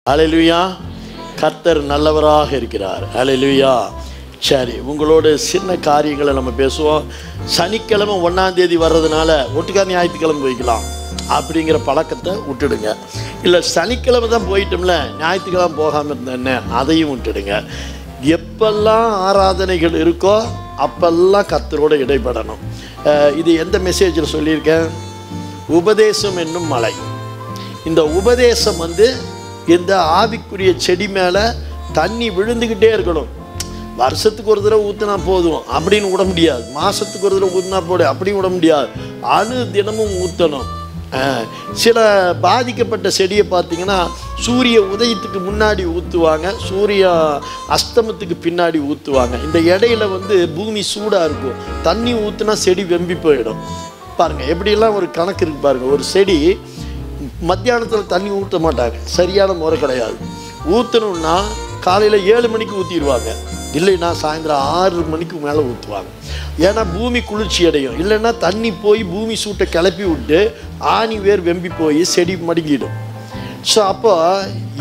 ஹல்லேலூயா. கர்த்தர் நல்லவராக இருக்கிறார். ஹல்லேலூயா. சரி, உங்களோட சின்ன காரியங்களை நம்ம பேசுவோம். சனிக்கிழமை 1ஆம் தேதி வர்றதுனால ஒட்டுக்கா ஞாயிற்றுக்கிழமை போய்க்கலாம் அப்படிங்கிற பழக்கத்தை விட்டுடுங்க. இல்லை சனிக்கிழமை தான் போயிட்டோம்ல, ஞாயிற்றுக்கிழமை போகாமல் இருந்தேன்னு அதையும் விட்டுடுங்க. எப்பெல்லாம் ஆராதனைகள் இருக்கோ அப்பெல்லாம் கர்த்தரோடு இடைப்படணும். இது எந்த மெசேஜில் சொல்லியிருக்கேன்? உபதேசம் என்னும் மலை. இந்த உபதேசம் இந்த ஆவிக்குரிய செடி மேலே தண்ணி விழுந்துக்கிட்டே இருக்கணும். வருஷத்துக்கு ஒரு தடவை ஊற்றினா போதும் அப்படின்னு விட முடியாது. மாதத்துக்கு ஒரு தடவை ஊற்றினா போடும் அப்படின்னு விட முடியாது. தினமும் ஊற்றணும். சில பாதிக்கப்பட்ட செடியை பார்த்தீங்கன்னா சூரிய உதயத்துக்கு முன்னாடி ஊற்றுவாங்க, சூரிய அஸ்தமத்துக்கு பின்னாடி ஊற்றுவாங்க. இந்த இடையில பூமி சூடாக இருக்கும், தண்ணி ஊற்றுனா செடி வெம்பி போயிடும். பாருங்கள் எப்படியெல்லாம் ஒரு கணக்கு இருக்குது பாருங்கள். ஒரு செடி மத்தியானத்தில் தண்ணி ஊற்ற மாட்டாங்க, சரியான முறை கிடையாது. ஊற்றணுன்னா காலையில் 7 மணிக்கு ஊற்றிடுவாங்க, இல்லைன்னா சாயந்தரம் 6 மணிக்கு மேலே ஊற்றுவாங்க. ஏன்னா பூமி குளிர்ச்சி அடையும். இல்லைன்னா தண்ணி போய் பூமி சூட்டை கிளப்பி விட்டு ஆணி வேர் வெம்பி போய் செடி மடங்கிடும். ஸோ அப்போ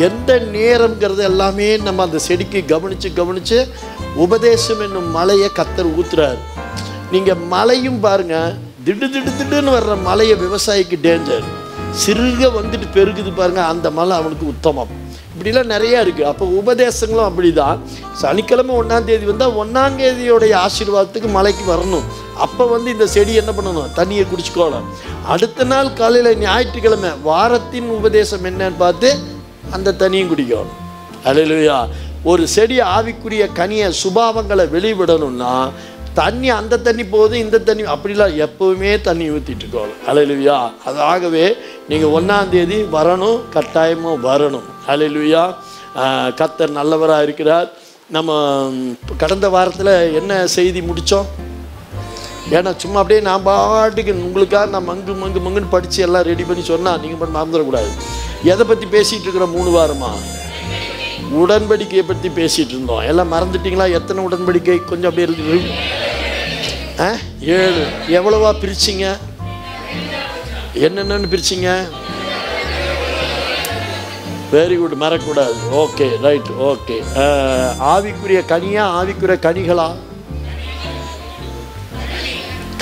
எந்த நேரங்கிறது எல்லாமே நம்ம அந்த செடிக்கு கவனித்து உபதேசம் என்னும் மலையை கர்த்தர் ஊற்றுறாரு. நீங்கள் மலையும் பாருங்கள், திடுன்னு வர்ற மலையை விவசாயிக்கு டேஞ்சர். சிறுக பெருகுது பாருங்கள், அந்த மலை அவனுக்கு உத்தமம். இப்படிலாம் நிறையா இருக்குது. அப்போ உபதேசங்களும் அப்படி தான். சனிக்கிழமை 1ஆம் தேதி வந்தால் 1ஆம் தேதியோடைய ஆசீர்வாதத்துக்கு மலைக்கு வரணும். அப்போ இந்த செடி என்ன பண்ணணும்? தண்ணியை குடிச்சுக்கோணும். அடுத்த நாள் காலையில் ஞாயிற்றுக்கிழமை வாரத்தின் உபதேசம் என்னன்னு பார்த்து அந்த தண்ணியும் குடிக்கணும். ஹல்லேலூயா. ஒரு செடி ஆவிக்குரிய கனியை சுபாவங்களை வெளிவிடணும்னா தண்ணி அந்த தண்ணி போதும், இந்த தண்ணி அப்படிலாம் எப்போவுமே தண்ணி ஊற்றிட்டு இருக்கணும். ஹல்லேலூயா. அதாகவே நீங்கள் 1ஆம் தேதி வரணும், கட்டாயமாக வரணும். ஹல்லேலூயா. கர்த்தர் நல்லவராக இருக்கிறார். நம்ம கடந்த வாரத்தில் என்ன செய்தி முடித்தோம்? ஏன்னா சும்மா அப்படியே நான் பாட்டுக்கு உங்களுக்காக நான் மங்குன்னு படித்து எல்லாம் ரெடி பண்ணி சொன்னால் நீங்கள் மறந்துடக்கூடாது. எதை பற்றி பேசிகிட்டு இருக்கிற 3 வாரமா? உடன்படிக்கையை பற்றி பேசிகிட்டு இருந்தோம். எல்லாம் மறந்துட்டிங்களா? எத்தனை உடன்படிக்கை? கொஞ்சம் அப்படியே இருக்கு. 7. எவ்வளவா பிரிச்சிங்க? என்னென்னு பிரிச்சிங்க? வெரி குட், மறக்கக்கூடாது. Okay, right, okay. ஆவிக்குரிய கனியா, ஆவிக்குரிய கனிகளா?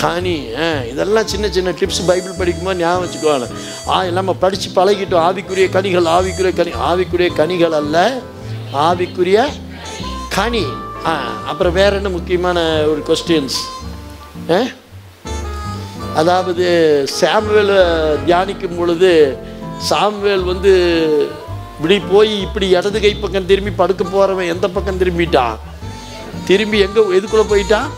கனி. இதெல்லாம் சின்ன சின்ன டிப்ஸ் பைபிள் படிக்கும்போது ஞாபகம் வச்சுக்குவாங்க. எல்லாம் நம்ம படித்து பழகிட்டோம். ஆவிக்குரிய கனிகள், ஆவிக்குரிய கனி. ஆவிக்குரிய கனிகள் அல்ல, ஆவிக்குரிய கனி. அப்புறம் வேற என்ன முக்கியமான ஒரு கொஸ்டின்ஸ்? அதாவது சாமுவேலை தியானிக்கும் பொழுது சாமுவேல் இப்படி போய் இப்படி இடது கை பக்கம் திரும்பி படுக்க போகிறவன் எந்த பக்கம் திரும்பிட்டான்? திரும்பி எதுக்குள்ளே போயிட்டான்?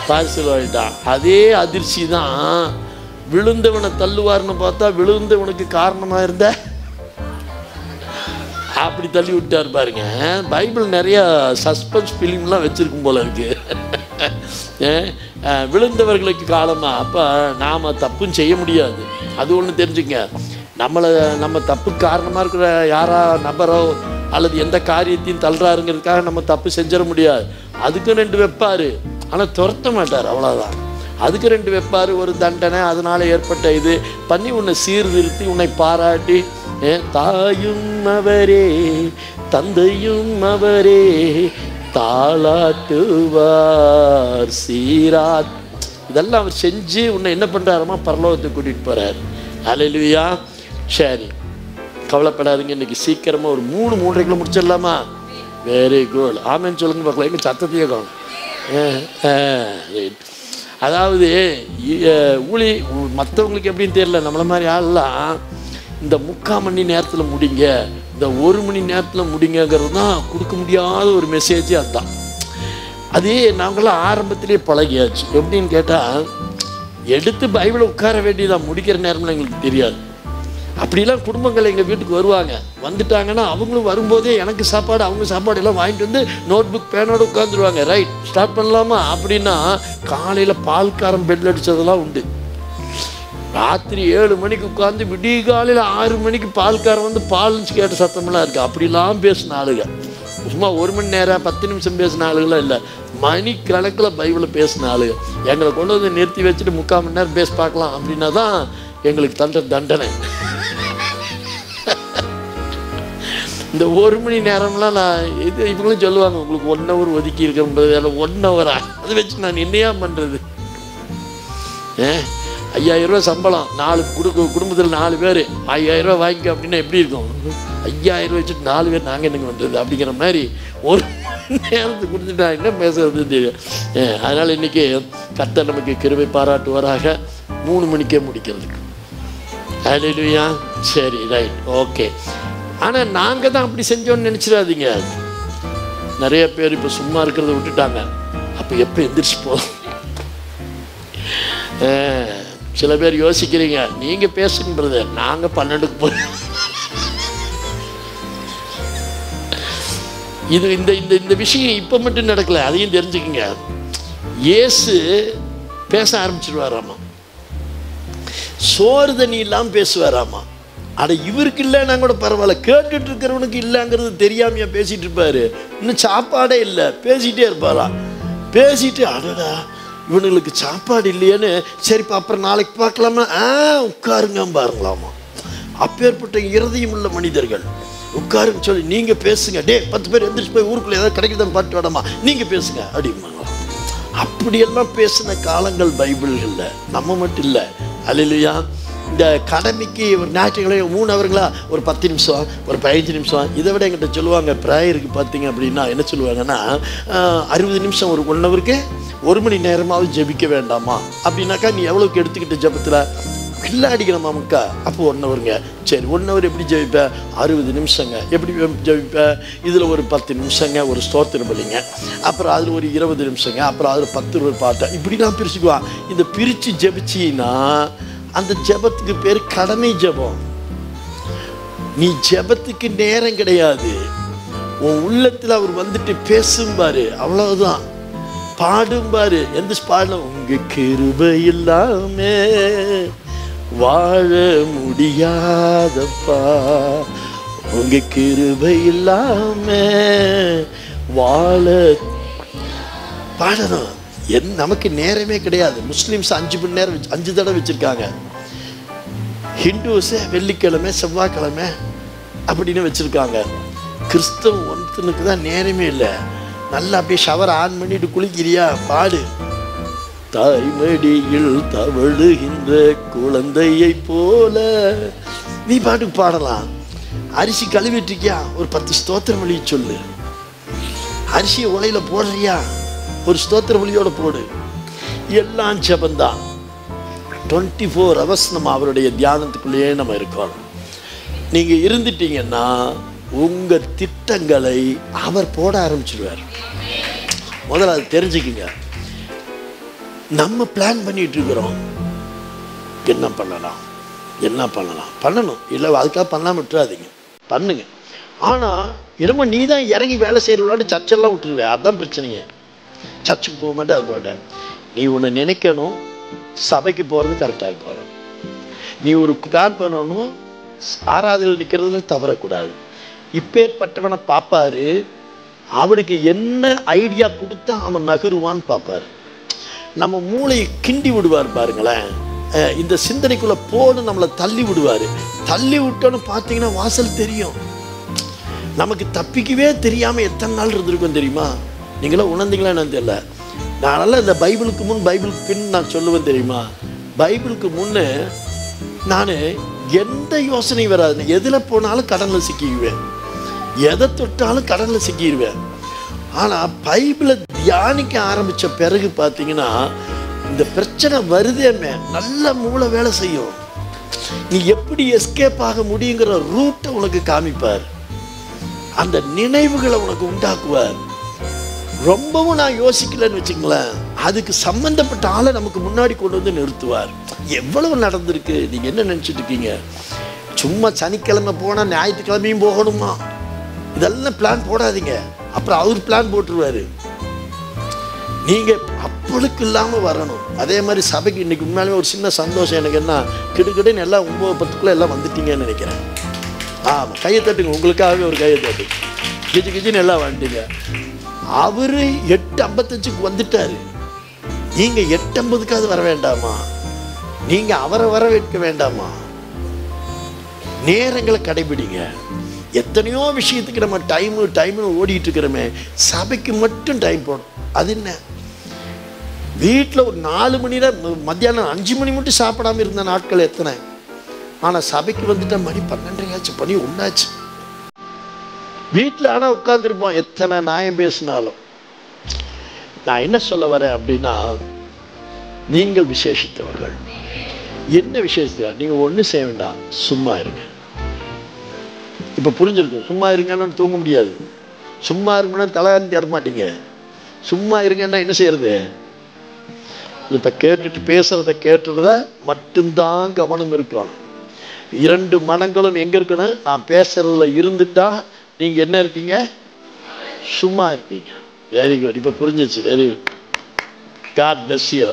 பாரிசல் ஆகிட்டான். அதே அதிர்ச்சி தான் விழுந்தவனை தள்ளுவார்னு பார்த்தா விழுந்தவனுக்கு காரணமாக இருந்த அப்படி தள்ளி விட்டார் பாருங்க. பைபிள் நிறையா சஸ்பென்ஸ் ஃபிலிம்லாம் வச்சுருக்கும் போல இருக்கு. விழுந்தவர்களுக்கு காலமாக. அப்போ நாம் தப்பும் செய்ய முடியாது. அது ஒன்று தெரிஞ்சுங்க. நம்ம தப்பு காரணமாக இருக்கிற நபரோ அல்லது எந்த காரியத்தையும் தள்ளுறாருங்கிறதுக்காக நம்ம தப்பு செஞ்சிட முடியாது. அதுக்கு 2 வைப்பார், ஆனால் துரத்த மாட்டார், அவ்வளோதான். அதுக்கு 2 வைப்பார், ஒரு தண்டனை. அதனால் ஏற்பட்ட இது பண்ணி உன்னை சீர்திருத்தி உன்னை பாராட்டி தாயும் அவரே தந்தையும் அவரே தாளாட்டுவார் சீராட். இதெல்லாம் அவர் செஞ்சு உன்னை என்ன பண்ணுறாருமா? பரலோகத்துக்கு கூட்டிகிட்டு போகிறார். ஹல்லேலூயா. சரி, கவலைப்படாதீங்க. இன்றைக்கி சீக்கிரமாக ஒரு 3-3:30 முடிச்சிடலாமா? Very good. ஆமேன்னு சொல்லுங்க பார்க்கலாம். எங்கள் சத்தத்தையே காணும். அதாவது மற்றவங்களுக்கு எப்படின்னு தெரியல, நம்மளை மாதிரி ஆள்லாம் இந்த 3/4 மணி நேரத்தில் முடிங்க, இந்த 1 மணி நேரத்தில் முடிங்கிறது தான் கொடுக்க முடியாத ஒரு மெசேஜ். அதுதான் அதே நாங்களாம் ஆரம்பத்திலே பழகியாச்சு. எப்படின்னு கேட்டால் எடுத்து பைபிளை உட்கார வேண்டியதான், முடிக்கிற நேரம்லாம் எங்களுக்கு தெரியாது. அப்படிலாம் குடும்பங்கள் எங்கள் வீட்டுக்கு வருவாங்க. வந்துட்டாங்கன்னா அவங்களும் வரும்போதே எனக்கு சாப்பாடு அவங்க சாப்பாடு எல்லாம் வாங்கிட்டு வந்து நோட் புக் பேனோடு உட்காந்துருவாங்க. ரைட், ஸ்டார்ட் பண்ணலாமா அப்படின்னா காலையில் பால்காரம் பெல் அடித்ததெல்லாம் உண்டு. ராத்திரி 7 மணிக்கு உட்காந்து விடிய காலையில் 6 மணிக்கு பால்காரன் பால்னு கேட்ட சத்தமெல்லாம் இருக்குது. அப்படிலாம் பேசின ஆளுங்க. சும்மா 1 மணி நேரம் 10 நிமிஷம் பேசின ஆளுகளாம் இல்லை, மணிக்கணக்கில் பைபிளை பேசின ஆளுங்க. எங்களை கொண்டு வந்து நிறுத்தி வச்சுட்டு 3/4 மணி நேரம் பேசி பார்க்கலாம் அப்படின்னா தான் எங்களுக்கு தண்டனை. இந்த 1 மணி நேரம்லாம் நான் இவங்களும் சொல்லுவாங்க, உங்களுக்கு 1 hour ஒதுக்கி இருக்கிற 1 hour அதை வச்சு நான் என்னையா பண்ணுறது? 5000 ரூபா சம்பளம், 4 குடும்பத்தில் 4 பேர் 5000 ரூபா வாங்கிக்க அப்படின்னா எப்படி இருக்கும்? 5000 ரூபா வச்சுட்டு 4 பேர் நாங்கள் என்னங்க பண்ணுறது அப்படிங்கிற மாதிரி 1 மணி நேரத்துக்கு கொடுத்துட்டா என்ன பேசுறது தெரியும். அதனால் இன்றைக்கி கர்த்தர் நமக்கு கிருபை பாராட்டுவாராக 3 மணிக்கே முடிக்கிறதுக்கு. ஹல்லேலூயா. சரி, ரைட், ஓகே. ஆனால் நாங்கள் தான் அப்படி செஞ்சோன்னு நினச்சிடாதீங்க. நிறைய பேர் இப்போ சும்மா இருக்கிறத விட்டுட்டாங்க. அப்போ எப்போ எந்திரிச்சு போகிறோம்? சில பேர் யோசிக்கிறீங்க, நீங்கள் பேசுன்றது நாங்கள் 12க்கு போய் இது இந்த இந்த இந்த விஷயம் இப்போ மட்டும் நடக்கலை, அதையும் தெரிஞ்சுக்கங்க. இயேசு பேச ஆரம்பிச்சிருவாராமா, சோறு தண்ணி இல்லாமல் பேசுவாராமா. அட இவருக்கு இல்லைன்னா கூட பரவாயில்ல, கேட்டுட்டு இருக்கிறவனுக்கு இல்லைங்கிறது தெரியாமையா பேசிகிட்டு இருப்பார். இன்னும் சாப்பாடே இல்லை, பேசிகிட்டே இருப்பாராம். பேசிட்டு அடடா இவனுங்களுக்கு சாப்பாடு இல்லையேன்னு, சரிப்பா அப்புறம் நாளைக்கு பார்க்கலாமா, உட்காருங்க பாருங்களாமா. அப்பேற்பட்ட இருதயம் உள்ள மனிதர்கள் உட்காருங்க சொல்லி நீங்கள் பேசுங்க, 10 பேர் எந்திரிச்சு போய் ஊருக்குள்ளே ஏதாவது கிடைக்குதான் பார்த்து வேடாமா, நீங்கள் பேசுங்க அப்படிம்பாங்களா. அப்படியெல்லாம் பேசின காலங்கள் பைபிள்களில், நம்ம மட்டும் இல்லை. அல்லேலூயா. இந்த கடமைக்கு ஒரு ஞாயிற்றுக்கிழமை 3 ஹவருங்களா, ஒரு 10 நிமிஷம், ஒரு 15 நிமிஷம். இதை விட என்கிட்ட சொல்லுவாங்க, ப்ரேயருக்கு பார்த்தீங்க அப்படின்னா என்ன சொல்லுவாங்கன்னா, 60 நிமிஷம், ஒரு 1 ஹவருக்கு 1 மணி நேரமாவது ஜெபிக்க வேண்டாமா அப்படின்னாக்கா, நீ எவ்வளோக்கு எடுத்துக்கிட்ட ஜெபத்தில் கில்லாடிக்கிறமாமுக்கா? அப்போ 1 ஹவருங்க. சரி, 1 ஹவர் எப்படி ஜெபிப்ப? 60 நிமிஷங்க. எப்படி ஜெபிப்ப? இதில் ஒரு 10 நிமிஷங்க ஒரு ஸ்தோத்திரம் பலிங்க, அப்புறம் அதில் ஒரு 20 நிமிஷங்க, அப்புறம் அதில் 10 ஒரு பாட்டை, இப்படி தான் பிரிச்சுக்குவான். இந்த பிரித்து ஜெபிச்சின்னா அந்த ஜெபத்துக்கு பேர் கடமை ஜெபம். நீ ஜெபத்துக்கு நேரம் கிடையாது. உன் உள்ளத்தில் அவர் வந்துட்டு பேசும்பாரு, அவ்வளவுதான். பாடும்பாரு, எந்த பாடலாம்? உங்க கிருபை இல்லாம வாழ முடியாதப்பா, உங்க கிருபை இல்லாம வாழ பாடணும். நமக்கு நேரமே கிடையாது. முஸ்லீம்ஸ் 5 மணி நேரம் 5 தடவை வச்சுருக்காங்க. ஹிந்துஸு வெள்ளிக்கிழமை செவ்வாய்க்கிழமை அப்படின்னு வச்சுருக்காங்க. கிறிஸ்தவ ஒருத்தனுக்கு தான் நேரமே இல்லை. நல்லா அப்படியே ஷவர் ஆன் பண்ணிட்டு குளிக்கிறியா, பாடு. தாய்மடியில் தவழுகின்ற குழந்தையை போல நீ பாட்டுக்கு பாடலாம். அரிசி கழுவிட்டுருக்கியா, ஒரு 10 ஸ்தோத்திர மொழியை சொல்லு. அரிசியை உலையில போடுறியா, ஒரு ஸ்தோத்திர மொழியோட போடு. எல்லாம் ஜெபந்தான். 24 hours நம்ம அவருடைய தியானத்துக்குள்ளேயே நம்ம இருக்கோம். நீங்கள் இருந்துட்டீங்கன்னா உங்கள் திட்டங்களை அவர் போட ஆரம்பிச்சிடுவார். முதல்ல அது தெரிஞ்சுக்குங்க. நம்ம பிளான் பண்ணிட்டு இருக்கிறோம், என்ன பண்ணலாம் என்ன பண்ணலாம், பண்ணணும். இல்லை அதுக்காக பண்ணாமல் விட்டுறாதீங்க, பண்ணுங்க. ஆனால் என்னமோ நீ தான் இறங்கி வேலை செய்கிறவங்களோட சர்ச்செல்லாம் விட்டுருவேன். அதுதான் பிரச்சனையே. சர்ச்சுக்கு போக மாட்டேன், அது போட்டேன். நீ உன்னை நினைக்கணும், சபைக்கு போகிறது கரெக்டாக போகணும். நீ ஒரு பிளான் பண்ணணும், ஆராதனையில் நிற்கிறதுல தவறக்கூடாது. இப்பேற்பட்டவனை பார்ப்பாரு, அவனுக்கு என்ன ஐடியா கொடுத்தா அவன் நகருவான்னு பார்ப்பாரு. நம்ம மூளையை கிண்டி விடுவார் பாருங்களேன். இந்த சிந்தனைக்குள்ளே போன்னு நம்மளை தள்ளி விடுவார். தள்ளி விட்டோன்னு பார்த்தீங்கன்னா வாசல் தெரியும். நமக்கு தப்பிக்கவே தெரியாமல் எத்தனை நாள் இருந்திருக்கும் தெரியுமா? நீங்களாம் உணர்ந்தீங்களா என்னன்னு தெரியல. நானெல்லாம் இந்த பைபிளுக்கு முன் பைபிளுக்கு பின் நான் சொல்லுவேன் தெரியுமா? பைபிளுக்கு முன்னே நான் எந்த யோசனையும் வராது. எதில் போனாலும் கடனில் சிக்கிக்குவேன், எதை தொட்டாலும் கடனில் சிக்கிடுவேன். ஆனால் பைபிளை தியானிக்க ஆரம்பித்த பிறகு பார்த்தீங்கன்னா இந்த பிரச்சனை வருதேமே நல்ல மூளை வேலை செய்யும். நீ எப்படி எஸ்கேப் ஆக முடியுங்கிற ரூட்டை உனக்கு காமிப்பார். அந்த நினைவுகளை உனக்கு உண்டாக்குவார். ரொம்பவும் நான் யோசிக்கலன்னு வச்சுங்களேன், அதுக்கு சம்பந்தப்பட்ட ஆளை நமக்கு முன்னாடி கொண்டு வந்து நிறுத்துவார். எவ்வளவு நடந்திருக்கு. நீங்கள் என்ன நினச்சிட்டு இருக்கீங்க? சும்மா சனிக்கிழமை போனால் ஞாயிற்றுக்கிழமையும் போகணுமா? இதெல்லாம் பிளான் போடாதீங்க. அப்புறம் அவர் பிளான் போட்டுருவாரு. நீங்கள் அப்பளுக்கு இல்லாமல் வரணும். அதே மாதிரி சபைக்கு இன்றைக்கி உண்மையாலுமே ஒரு சின்ன சந்தோஷம் எனக்கு என்ன, கிடுக்கிடுன்னு எல்லாம் 9-10 எல்லாம் வந்துட்டீங்கன்னு நினைக்கிறேன். ஆமாம், கையை தட்டுங்க. உங்களுக்காகவே ஒரு கையை தட்டு. கிஜின்னு எல்லாம் வந்துட்டீங்க. அவர் 8:55 வந்துட்டாரு. நீங்கள் 8:50 வர வேண்டாமா? நீங்கள் அவரை வர வைக்க வேண்டாமா? நேரங்களை கடைபிடிங்க. எத்தனையோ விஷயத்துக்கு நம்ம டைமு ஓடிட்டு இருக்கிறோமே, சபைக்கு மட்டும் டைம் போடும். அது என்ன, வீட்டில் ஒரு 4 மணி நேரம், மத்தியானம் 5 மணி மட்டும் சாப்பிடாம இருந்த நாட்கள் எத்தனை. ஆனால் சபைக்கு வந்துட்டா மணி 12 ஆச்சு, பணி 1 ஆச்சு. வீட்டில் ஆனால் உட்காந்துருப்போம், எத்தனை நியாயம் பேசினாலும். நான் என்ன சொல்ல வரேன் அப்படின்னா, நீங்கள் விசேஷித்தவர்கள். என்ன விசேஷத்தா? நீங்கள் ஒன்றும் செய்ய வேண்டாம், சும்மா இருங்க. இப்போ புரிஞ்சிருக்கு, சும்மா இருங்கன்னு தூங்க முடியாது. சும்மா இருக்குன்னா தலையாந்தி தர மாட்டீங்க. சும்மா இருங்கன்னா என்ன செய்யறது? இதை கேட்டுட்டு பேசுறத கேட்டுறத மட்டும்தான் கவனம் இருக்கணும். 2 மனங்களும் எங்க இருக்கணும்? நான் பேசுறதுல இருந்துட்டா நீங்க என்ன இருக்கீங்க? சும்மா இருக்கீங்க. Very good. இப்ப புரிஞ்சிச்சு. Very good. God bless you.